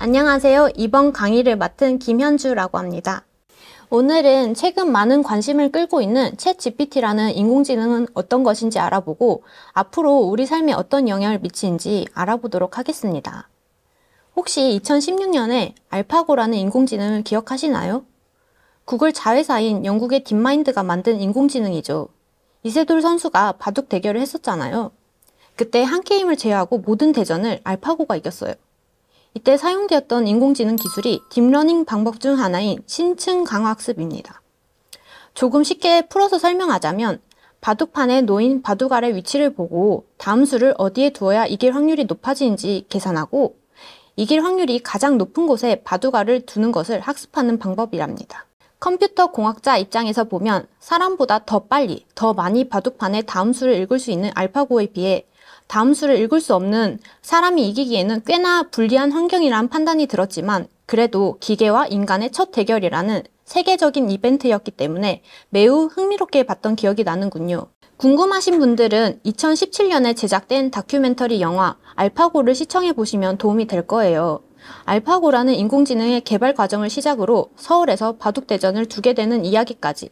안녕하세요. 이번 강의를 맡은 김현주라고 합니다. 오늘은 최근 많은 관심을 끌고 있는 챗GPT라는 인공지능은 어떤 것인지 알아보고 앞으로 우리 삶에 어떤 영향을 미치는지 알아보도록 하겠습니다. 혹시 2016년에 알파고라는 인공지능을 기억하시나요? 구글 자회사인 영국의 딥마인드가 만든 인공지능이죠. 이세돌 선수가 바둑 대결을 했었잖아요. 그때 한 게임을 제외하고 모든 대전을 알파고가 이겼어요. 이때 사용되었던 인공지능 기술이 딥러닝 방법 중 하나인 심층 강화 학습입니다. 조금 쉽게 풀어서 설명하자면 바둑판에 놓인 바둑알의 위치를 보고 다음 수를 어디에 두어야 이길 확률이 높아지는지 계산하고 이길 확률이 가장 높은 곳에 바둑알을 두는 것을 학습하는 방법이랍니다. 컴퓨터 공학자 입장에서 보면 사람보다 더 빨리, 더 많이 바둑판에 다음 수를 읽을 수 있는 알파고에 비해 다음 수를 읽을 수 없는 사람이 이기기에는 꽤나 불리한 환경이라는 판단이 들었지만 그래도 기계와 인간의 첫 대결이라는 세계적인 이벤트였기 때문에 매우 흥미롭게 봤던 기억이 나는군요. 궁금하신 분들은 2017년에 제작된 다큐멘터리 영화 알파고를 시청해 보시면 도움이 될 거예요. 알파고라는 인공지능의 개발 과정을 시작으로 서울에서 바둑대전을 두게 되는 이야기까지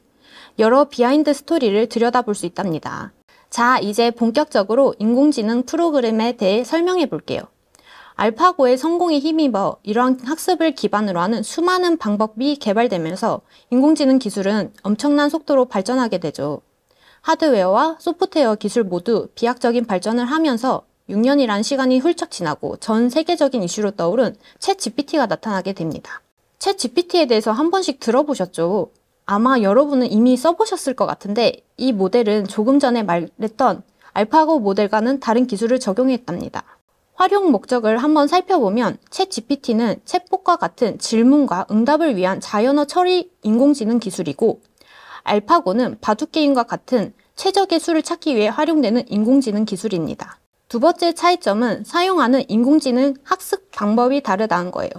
여러 비하인드 스토리를 들여다볼 수 있답니다. 자, 이제 본격적으로 인공지능 프로그램에 대해 설명해 볼게요. 알파고의 성공에 힘입어 이러한 학습을 기반으로 하는 수많은 방법이 개발되면서 인공지능 기술은 엄청난 속도로 발전하게 되죠. 하드웨어와 소프트웨어 기술 모두 비약적인 발전을 하면서 6년이라는 시간이 훌쩍 지나고 전 세계적인 이슈로 떠오른 챗GPT가 나타나게 됩니다. 챗GPT에 대해서 한 번씩 들어보셨죠? 아마 여러분은 이미 써보셨을 것 같은데 이 모델은 조금 전에 말했던 알파고 모델과는 다른 기술을 적용했답니다. 활용 목적을 한번 살펴보면 챗GPT는 챗봇과 같은 질문과 응답을 위한 자연어 처리 인공지능 기술이고 알파고는 바둑게임과 같은 최적의 수를 찾기 위해 활용되는 인공지능 기술입니다. 두 번째 차이점은 사용하는 인공지능 학습 방법이 다르다는 거예요.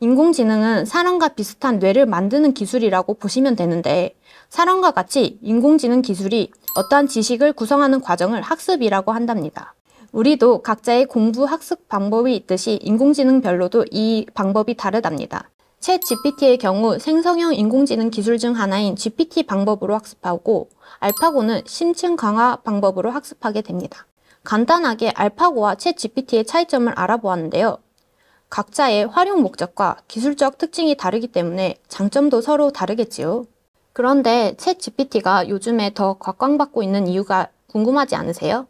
인공지능은 사람과 비슷한 뇌를 만드는 기술이라고 보시면 되는데 사람과 같이 인공지능 기술이 어떠한 지식을 구성하는 과정을 학습이라고 한답니다. 우리도 각자의 공부 학습 방법이 있듯이 인공지능별로도 이 방법이 다르답니다. 챗GPT의 경우 생성형 인공지능 기술 중 하나인 GPT 방법으로 학습하고 알파고는 심층 강화 방법으로 학습하게 됩니다. 간단하게 알파고와 챗GPT의 차이점을 알아보았는데요. 각자의 활용 목적과 기술적 특징이 다르기 때문에 장점도 서로 다르겠지요. 그런데 챗GPT가 요즘에 더 각광받고 있는 이유가 궁금하지 않으세요?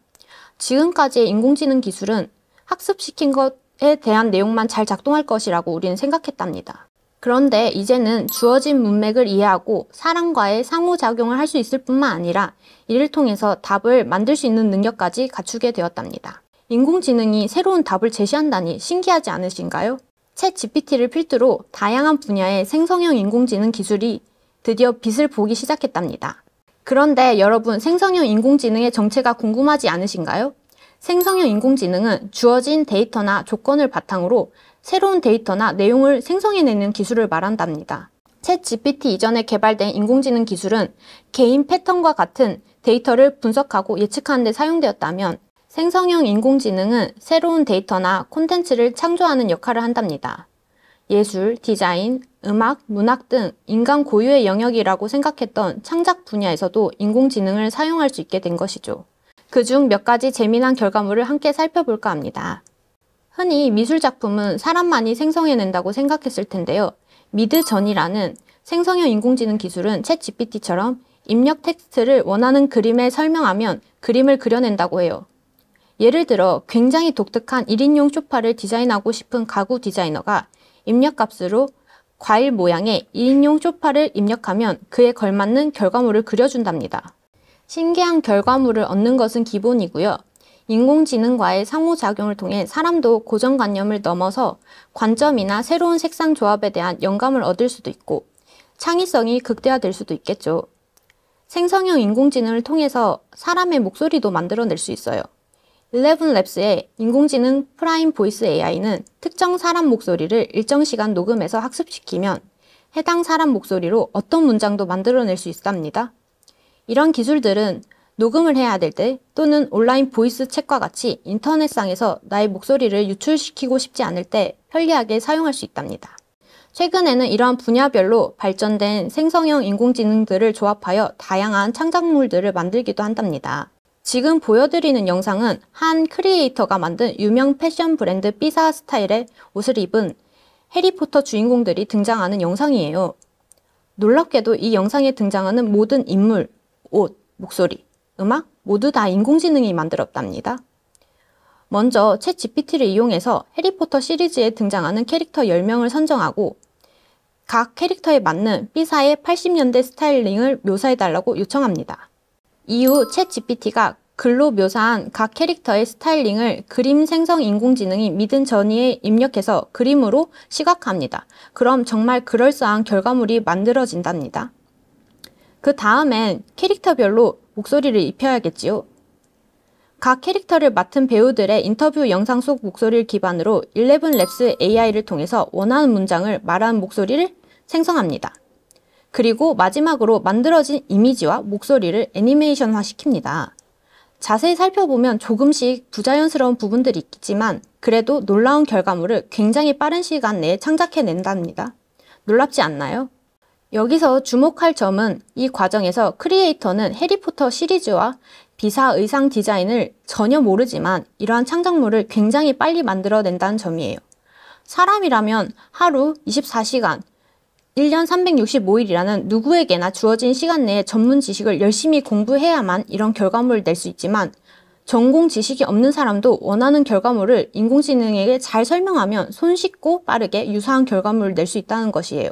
지금까지의 인공지능 기술은 학습시킨 것에 대한 내용만 잘 작동할 것이라고 우리는 생각했답니다. 그런데 이제는 주어진 문맥을 이해하고 사람과의 상호작용을 할 수 있을 뿐만 아니라 이를 통해서 답을 만들 수 있는 능력까지 갖추게 되었답니다. 인공지능이 새로운 답을 제시한다니 신기하지 않으신가요? 챗GPT를 필두로 다양한 분야의 생성형 인공지능 기술이 드디어 빛을 보기 시작했답니다. 그런데 여러분, 생성형 인공지능의 정체가 궁금하지 않으신가요? 생성형 인공지능은 주어진 데이터나 조건을 바탕으로 새로운 데이터나 내용을 생성해내는 기술을 말한답니다. 챗GPT 이전에 개발된 인공지능 기술은 개인 패턴과 같은 데이터를 분석하고 예측하는 데 사용되었다면 생성형 인공지능은 새로운 데이터나 콘텐츠를 창조하는 역할을 한답니다. 예술, 디자인, 음악, 문학 등 인간 고유의 영역이라고 생각했던 창작 분야에서도 인공지능을 사용할 수 있게 된 것이죠. 그중 몇 가지 재미난 결과물을 함께 살펴볼까 합니다. 흔히 미술작품은 사람만이 생성해낸다고 생각했을 텐데요. 미드전이라는 생성형 인공지능 기술은 챗GPT처럼 입력 텍스트를 원하는 그림에 설명하면 그림을 그려낸다고 해요. 예를 들어 굉장히 독특한 1인용 소파를 디자인하고 싶은 가구 디자이너가 입력값으로 과일 모양의 1인용 소파를 입력하면 그에 걸맞는 결과물을 그려준답니다. 신기한 결과물을 얻는 것은 기본이고요. 인공지능과의 상호작용을 통해 사람도 고정관념을 넘어서 관점이나 새로운 색상 조합에 대한 영감을 얻을 수도 있고 창의성이 극대화될 수도 있겠죠. 생성형 인공지능을 통해서 사람의 목소리도 만들어낼 수 있어요. 11랩스의 인공지능 프라임 보이스 AI는 특정 사람 목소리를 일정 시간 녹음해서 학습시키면 해당 사람 목소리로 어떤 문장도 만들어낼 수 있답니다. 이런 기술들은 녹음을 해야 될 때 또는 온라인 보이스 챗과 같이 인터넷상에서 나의 목소리를 유출시키고 싶지 않을 때 편리하게 사용할 수 있답니다. 최근에는 이러한 분야별로 발전된 생성형 인공지능들을 조합하여 다양한 창작물들을 만들기도 한답니다. 지금 보여드리는 영상은 한 크리에이터가 만든 유명 패션 브랜드 삐사 스타일의 옷을 입은 해리포터 주인공들이 등장하는 영상이에요. 놀랍게도 이 영상에 등장하는 모든 인물, 옷, 목소리, 음악 모두 다 인공지능이 만들었답니다. 먼저 챗 GPT를 이용해서 해리포터 시리즈에 등장하는 캐릭터 10명을 선정하고 각 캐릭터에 맞는 삐사의 80년대 스타일링을 묘사해달라고 요청합니다. 이후 챗 GPT가 글로 묘사한 각 캐릭터의 스타일링을 그림 생성 인공지능이 미든 전이에 입력해서 그림으로 시각화합니다. 그럼 정말 그럴싸한 결과물이 만들어진답니다. 그 다음엔 캐릭터별로 목소리를 입혀야겠지요. 각 캐릭터를 맡은 배우들의 인터뷰 영상 속 목소리를 기반으로 11랩스 AI를 통해서 원하는 문장을 말하는 목소리를 생성합니다. 그리고 마지막으로 만들어진 이미지와 목소리를 애니메이션화 시킵니다. 자세히 살펴보면 조금씩 부자연스러운 부분들이 있지만 그래도 놀라운 결과물을 굉장히 빠른 시간 내에 창작해낸답니다. 놀랍지 않나요? 여기서 주목할 점은 이 과정에서 크리에이터는 해리포터 시리즈와 비사 의상 디자인을 전혀 모르지만 이러한 창작물을 굉장히 빨리 만들어낸다는 점이에요. 사람이라면 하루 24시간, 1년 365일이라는 누구에게나 주어진 시간 내에 전문 지식을 열심히 공부해야만 이런 결과물을 낼 수 있지만 전공 지식이 없는 사람도 원하는 결과물을 인공지능에게 잘 설명하면 손쉽고 빠르게 유사한 결과물을 낼 수 있다는 것이에요.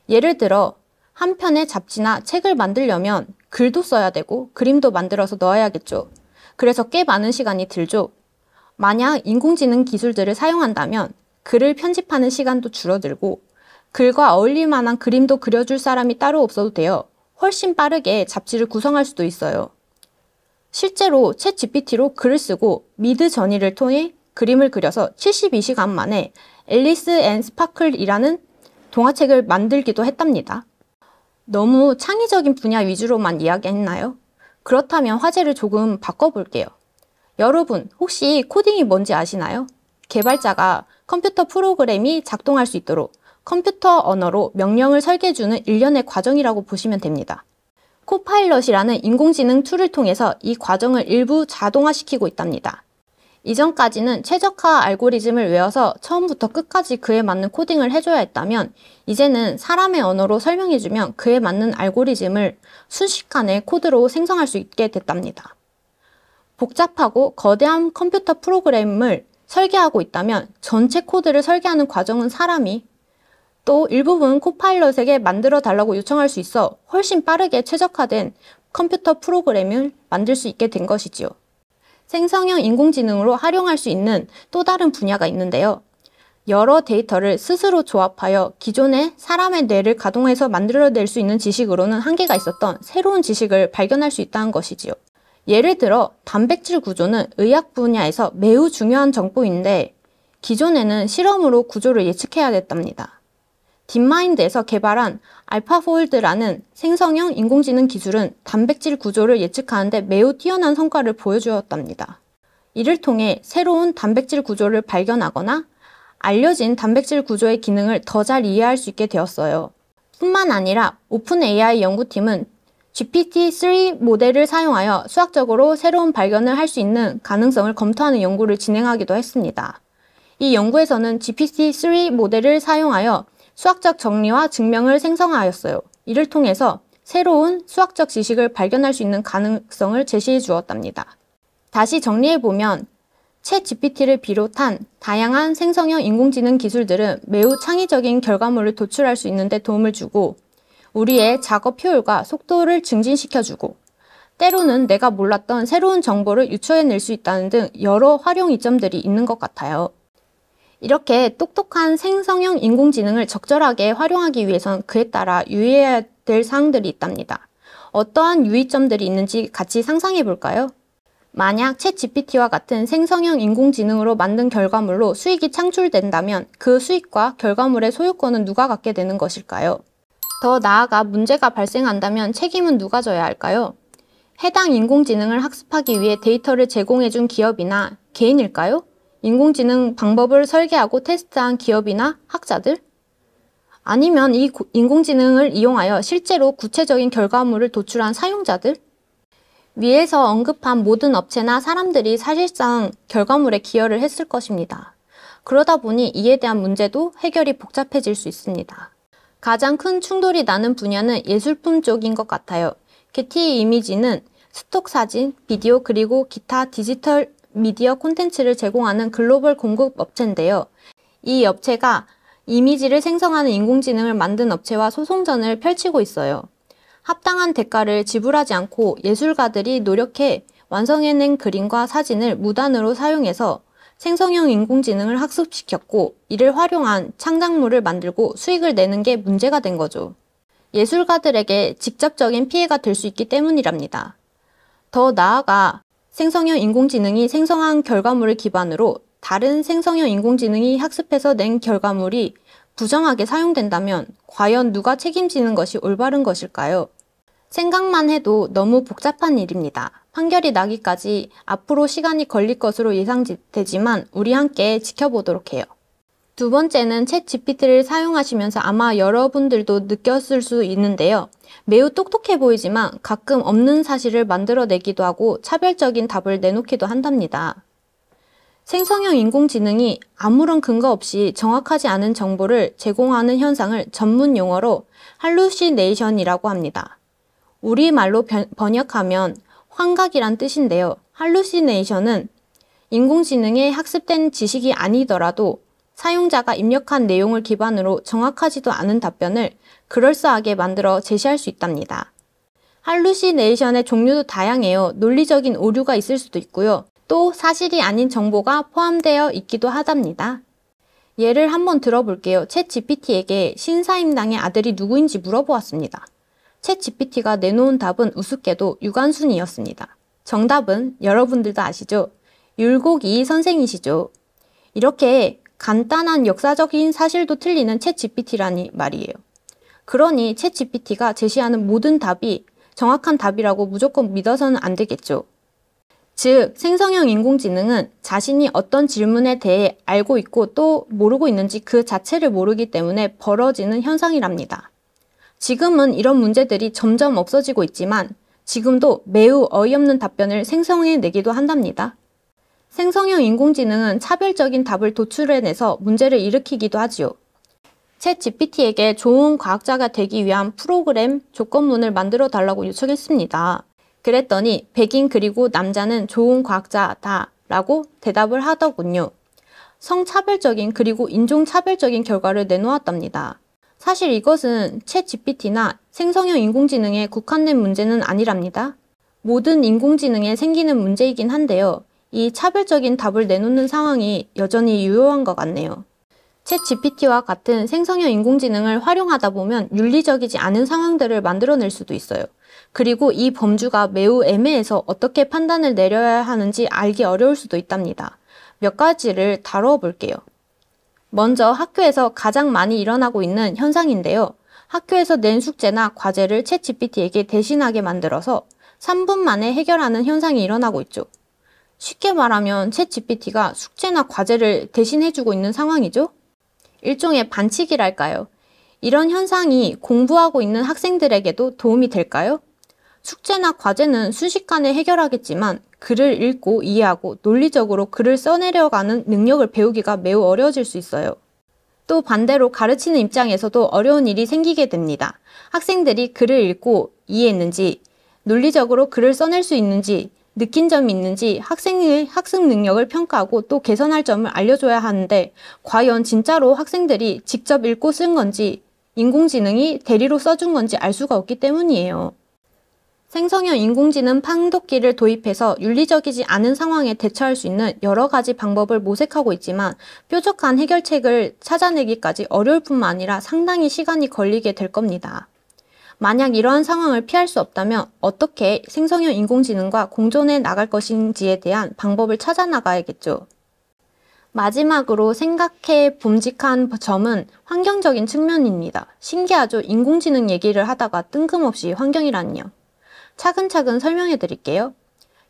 예를 들어 한 편의 잡지나 책을 만들려면 글도 써야 되고 그림도 만들어서 넣어야겠죠. 그래서 꽤 많은 시간이 들죠. 만약 인공지능 기술들을 사용한다면 글을 편집하는 시간도 줄어들고 글과 어울릴 만한 그림도 그려줄 사람이 따로 없어도 돼요. 훨씬 빠르게 잡지를 구성할 수도 있어요. 실제로 챗 GPT로 글을 쓰고 미드 저니를 통해 그림을 그려서 72시간 만에 앨리스 앤 스파클이라는 동화책을 만들기도 했답니다. 너무 창의적인 분야 위주로만 이야기했나요? 그렇다면 화제를 조금 바꿔볼게요. 여러분, 혹시 코딩이 뭔지 아시나요? 개발자가 컴퓨터 프로그램이 작동할 수 있도록 컴퓨터 언어로 명령을 설계해주는 일련의 과정이라고 보시면 됩니다. 코파일럿이라는 인공지능 툴을 통해서 이 과정을 일부 자동화시키고 있답니다. 이전까지는 최적화 알고리즘을 외워서 처음부터 끝까지 그에 맞는 코딩을 해줘야 했다면 이제는 사람의 언어로 설명해주면 그에 맞는 알고리즘을 순식간에 코드로 생성할 수 있게 됐답니다. 복잡하고 거대한 컴퓨터 프로그램을 설계하고 있다면 전체 코드를 설계하는 과정은 사람이 또 일부분 코파일럿에게 만들어 달라고 요청할 수 있어 훨씬 빠르게 최적화된 컴퓨터 프로그램을 만들 수 있게 된 것이지요. 생성형 인공지능으로 활용할 수 있는 또 다른 분야가 있는데요. 여러 데이터를 스스로 조합하여 기존의 사람의 뇌를 가동해서 만들어낼 수 있는 지식으로는 한계가 있었던 새로운 지식을 발견할 수 있다는 것이지요. 예를 들어 단백질 구조는 의학 분야에서 매우 중요한 정보인데 기존에는 실험으로 구조를 예측해야 됐답니다. 딥마인드에서 개발한 알파폴드라는 생성형 인공지능 기술은 단백질 구조를 예측하는데 매우 뛰어난 성과를 보여주었답니다. 이를 통해 새로운 단백질 구조를 발견하거나 알려진 단백질 구조의 기능을 더 잘 이해할 수 있게 되었어요. 뿐만 아니라 오픈 AI 연구팀은 GPT-3 모델을 사용하여 수학적으로 새로운 발견을 할 수 있는 가능성을 검토하는 연구를 진행하기도 했습니다. 이 연구에서는 GPT-3 모델을 사용하여 수학적 정리와 증명을 생성하였어요. 이를 통해서 새로운 수학적 지식을 발견할 수 있는 가능성을 제시해 주었답니다. 다시 정리해보면 챗 GPT를 비롯한 다양한 생성형 인공지능 기술들은 매우 창의적인 결과물을 도출할 수 있는 데 도움을 주고 우리의 작업 효율과 속도를 증진시켜주고 때로는 내가 몰랐던 새로운 정보를 유추해낼 수 있다는 등 여러 활용 이점들이 있는 것 같아요. 이렇게 똑똑한 생성형 인공지능을 적절하게 활용하기 위해선 그에 따라 유의해야 될 사항들이 있답니다. 어떠한 유의점들이 있는지 같이 상상해 볼까요? 만약 챗 GPT와 같은 생성형 인공지능으로 만든 결과물로 수익이 창출된다면 그 수익과 결과물의 소유권은 누가 갖게 되는 것일까요? 더 나아가 문제가 발생한다면 책임은 누가 져야 할까요? 해당 인공지능을 학습하기 위해 데이터를 제공해준 기업이나 개인일까요? 인공지능 방법을 설계하고 테스트한 기업이나 학자들? 아니면 이 인공지능을 이용하여 실제로 구체적인 결과물을 도출한 사용자들? 위에서 언급한 모든 업체나 사람들이 사실상 결과물에 기여를 했을 것입니다. 그러다 보니 이에 대한 문제도 해결이 복잡해질 수 있습니다. 가장 큰 충돌이 나는 분야는 예술품 쪽인 것 같아요. 게티 이미지는 스톡 사진, 비디오 그리고 기타 디지털 미디어 콘텐츠를 제공하는 글로벌 공급 업체인데요. 이 업체가 이미지를 생성하는 인공지능을 만든 업체와 소송전을 펼치고 있어요. 합당한 대가를 지불하지 않고 예술가들이 노력해 완성해낸 그림과 사진을 무단으로 사용해서 생성형 인공지능을 학습시켰고 이를 활용한 창작물을 만들고 수익을 내는 게 문제가 된 거죠. 예술가들에게 직접적인 피해가 될 수 있기 때문이랍니다. 더 나아가 생성형 인공지능이 생성한 결과물을 기반으로 다른 생성형 인공지능이 학습해서 낸 결과물이 부정하게 사용된다면 과연 누가 책임지는 것이 올바른 것일까요? 생각만 해도 너무 복잡한 일입니다. 판결이 나기까지 앞으로 시간이 걸릴 것으로 예상되지만 우리 함께 지켜보도록 해요. 두 번째는 챗GPT를 사용하시면서 아마 여러분들도 느꼈을 수 있는데요. 매우 똑똑해 보이지만 가끔 없는 사실을 만들어내기도 하고 차별적인 답을 내놓기도 한답니다. 생성형 인공지능이 아무런 근거 없이 정확하지 않은 정보를 제공하는 현상을 전문 용어로 할루시네이션이라고 합니다. 우리말로 번역하면 환각이란 뜻인데요. 할루시네이션은 인공지능의 학습된 지식이 아니더라도 사용자가 입력한 내용을 기반으로 정확하지도 않은 답변을 그럴싸하게 만들어 제시할 수 있답니다. 할루시네이션의 종류도 다양해요. 논리적인 오류가 있을 수도 있고요. 또 사실이 아닌 정보가 포함되어 있기도 하답니다. 예를 한번 들어볼게요. 챗GPT에게 신사임당의 아들이 누구인지 물어보았습니다. 챗GPT가 내놓은 답은 우습게도 유관순이었습니다. 정답은 여러분들도 아시죠? 율곡이 선생이시죠. 이렇게 간단한 역사적인 사실도 틀리는 챗GPT라니 말이에요. 그러니 챗GPT가 제시하는 모든 답이 정확한 답이라고 무조건 믿어서는 안 되겠죠. 즉, 생성형 인공지능은 자신이 어떤 질문에 대해 알고 있고 또 모르고 있는지 그 자체를 모르기 때문에 벌어지는 현상이랍니다. 지금은 이런 문제들이 점점 없어지고 있지만 지금도 매우 어이없는 답변을 생성해내기도 한답니다. 생성형 인공지능은 차별적인 답을 도출해내서 문제를 일으키기도 하지요. 챗 GPT에게 좋은 과학자가 되기 위한 프로그램 조건문을 만들어 달라고 요청했습니다. 그랬더니 백인 그리고 남자는 좋은 과학자다 라고 대답을 하더군요. 성차별적인 그리고 인종차별적인 결과를 내놓았답니다. 사실 이것은 챗 GPT나 생성형 인공지능에 국한된 문제는 아니랍니다. 모든 인공지능에 생기는 문제이긴 한데요. 이 차별적인 답을 내놓는 상황이 여전히 유효한 것 같네요. 챗 GPT와 같은 생성형 인공지능을 활용하다 보면 윤리적이지 않은 상황들을 만들어낼 수도 있어요. 그리고 이 범주가 매우 애매해서 어떻게 판단을 내려야 하는지 알기 어려울 수도 있답니다. 몇 가지를 다루어 볼게요. 먼저 학교에서 가장 많이 일어나고 있는 현상인데요. 학교에서 낸 숙제나 과제를 챗 GPT에게 대신하게 만들어서 3분 만에 해결하는 현상이 일어나고 있죠. 쉽게 말하면 챗 GPT가 숙제나 과제를 대신해주고 있는 상황이죠. 일종의 반칙이랄까요. 이런 현상이 공부하고 있는 학생들에게도 도움이 될까요? 숙제나 과제는 순식간에 해결하겠지만 글을 읽고 이해하고 논리적으로 글을 써내려가는 능력을 배우기가 매우 어려워질 수 있어요. 또 반대로 가르치는 입장에서도 어려운 일이 생기게 됩니다. 학생들이 글을 읽고 이해했는지, 논리적으로 글을 써낼 수 있는지, 느낀 점이 있는지 학생의 학습 능력을 평가하고 또 개선할 점을 알려줘야 하는데 과연 진짜로 학생들이 직접 읽고 쓴 건지 인공지능이 대리로 써준 건지 알 수가 없기 때문이에요. 생성형 인공지능 판독기를 도입해서 윤리적이지 않은 상황에 대처할 수 있는 여러 가지 방법을 모색하고 있지만 뾰족한 해결책을 찾아내기까지 어려울 뿐만 아니라 상당히 시간이 걸리게 될 겁니다. 만약 이러한 상황을 피할 수 없다면 어떻게 생성형 인공지능과 공존해 나갈 것인지에 대한 방법을 찾아 나가야겠죠. 마지막으로 생각해 봄직한 점은 환경적인 측면입니다. 신기하죠? 인공지능 얘기를 하다가 뜬금없이 환경이라니요. 차근차근 설명해 드릴게요.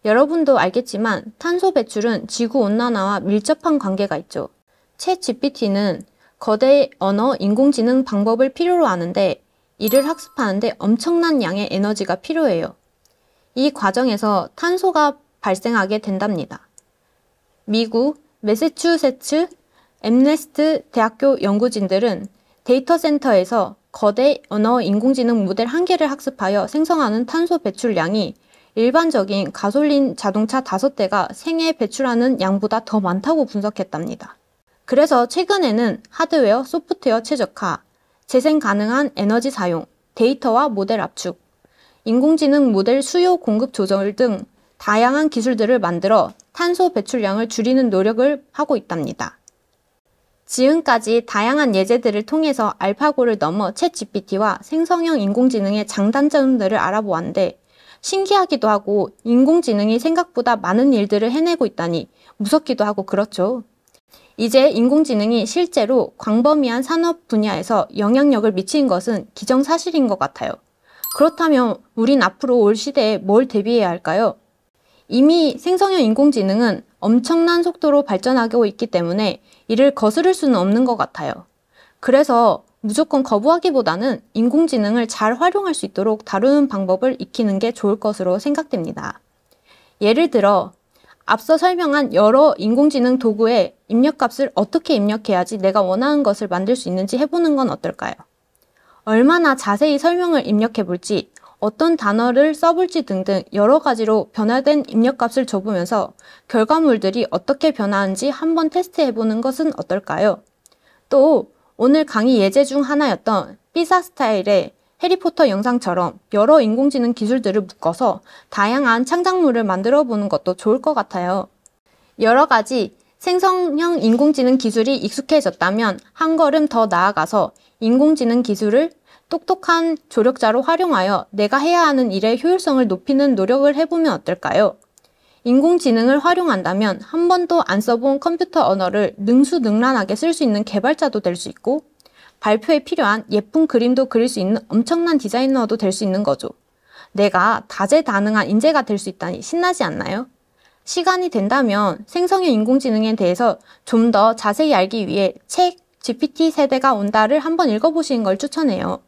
여러분도 알겠지만 탄소 배출은 지구 온난화와 밀접한 관계가 있죠. 챗 GPT는 거대 언어 인공지능 방법을 필요로 하는데 이를 학습하는데 엄청난 양의 에너지가 필요해요. 이 과정에서 탄소가 발생하게 된답니다. 미국 매사추세츠 엠네스트 대학교 연구진들은 데이터 센터에서 거대 언어 인공지능 모델 한 개를 학습하여 생성하는 탄소 배출량이 일반적인 가솔린 자동차 5대가 생애 배출하는 양보다 더 많다고 분석했답니다. 그래서 최근에는 하드웨어, 소프트웨어 최적화, 재생 가능한 에너지 사용, 데이터와 모델 압축, 인공지능 모델 수요 공급 조절 등 다양한 기술들을 만들어 탄소 배출량을 줄이는 노력을 하고 있답니다. 지금까지 다양한 예제들을 통해서 알파고를 넘어 챗 GPT와 생성형 인공지능의 장단점들을 알아보았는데 신기하기도 하고 인공지능이 생각보다 많은 일들을 해내고 있다니 무섭기도 하고 그렇죠. 이제 인공지능이 실제로 광범위한 산업 분야에서 영향력을 미치는 것은 기정사실인 것 같아요. 그렇다면 우린 앞으로 올 시대에 뭘 대비해야 할까요? 이미 생성형 인공지능은 엄청난 속도로 발전하고 있기 때문에 이를 거스를 수는 없는 것 같아요. 그래서 무조건 거부하기보다는 인공지능을 잘 활용할 수 있도록 다루는 방법을 익히는 게 좋을 것으로 생각됩니다. 예를 들어 앞서 설명한 여러 인공지능 도구의 입력값을 어떻게 입력해야지 내가 원하는 것을 만들 수 있는지 해보는 건 어떨까요? 얼마나 자세히 설명을 입력해 볼지, 어떤 단어를 써볼지 등등 여러 가지로 변화된 입력값을 줘보면서 결과물들이 어떻게 변하는지 한번 테스트해보는 것은 어떨까요? 또 오늘 강의 예제 중 하나였던 삐사 스타일의 해리포터 영상처럼 여러 인공지능 기술들을 묶어서 다양한 창작물을 만들어 보는 것도 좋을 것 같아요. 여러 가지 생성형 인공지능 기술이 익숙해졌다면 한 걸음 더 나아가서 인공지능 기술을 똑똑한 조력자로 활용하여 내가 해야 하는 일의 효율성을 높이는 노력을 해보면 어떨까요? 인공지능을 활용한다면 한 번도 안 써본 컴퓨터 언어를 능수능란하게 쓸 수 있는 개발자도 될 수 있고 발표에 필요한 예쁜 그림도 그릴 수 있는 엄청난 디자이너도 될 수 있는 거죠. 내가 다재다능한 인재가 될 수 있다니 신나지 않나요? 시간이 된다면 생성형 인공지능에 대해서 좀 더 자세히 알기 위해 책 GPT 세대가 온다를 한번 읽어보시는 걸 추천해요.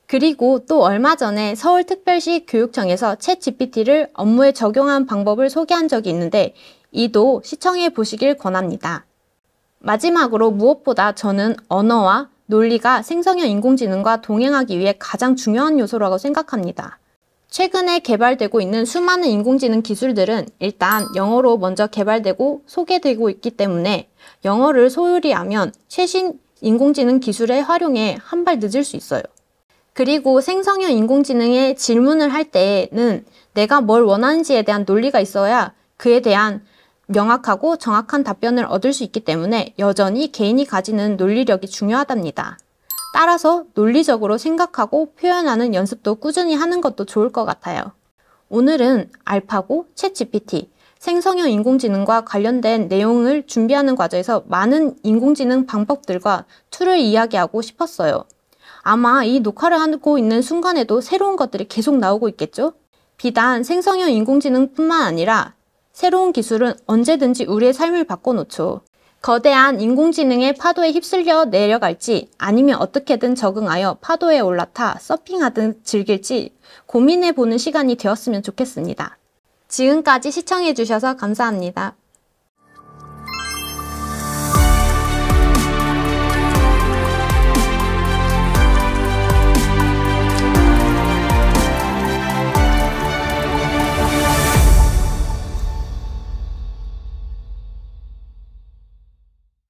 그리고 또 얼마 전에 서울특별시 교육청에서 챗 GPT를 업무에 적용한 방법을 소개한 적이 있는데 이도 시청해 보시길 권합니다. 마지막으로 무엇보다 저는 언어와 논리가 생성형 인공지능과 동행하기 위해 가장 중요한 요소라고 생각합니다. 최근에 개발되고 있는 수많은 인공지능 기술들은 일단 영어로 먼저 개발되고 소개되고 있기 때문에 영어를 소홀히 하면 최신 인공지능 기술의 활용에 한 발 늦을 수 있어요. 그리고 생성형 인공지능에 질문을 할 때에는 내가 뭘 원하는지에 대한 논리가 있어야 그에 대한 명확하고 정확한 답변을 얻을 수 있기 때문에 여전히 개인이 가지는 논리력이 중요하답니다. 따라서 논리적으로 생각하고 표현하는 연습도 꾸준히 하는 것도 좋을 것 같아요. 오늘은 알파고, 챗 GPT, 생성형 인공지능과 관련된 내용을 준비하는 과정에서 많은 인공지능 방법들과 툴을 이야기하고 싶었어요. 아마 이 녹화를 하고 있는 순간에도 새로운 것들이 계속 나오고 있겠죠? 비단 생성형 인공지능뿐만 아니라 새로운 기술은 언제든지 우리의 삶을 바꿔놓죠. 거대한 인공지능의 파도에 휩쓸려 내려갈지 아니면 어떻게든 적응하여 파도에 올라타 서핑하듯 즐길지 고민해보는 시간이 되었으면 좋겠습니다. 지금까지 시청해주셔서 감사합니다.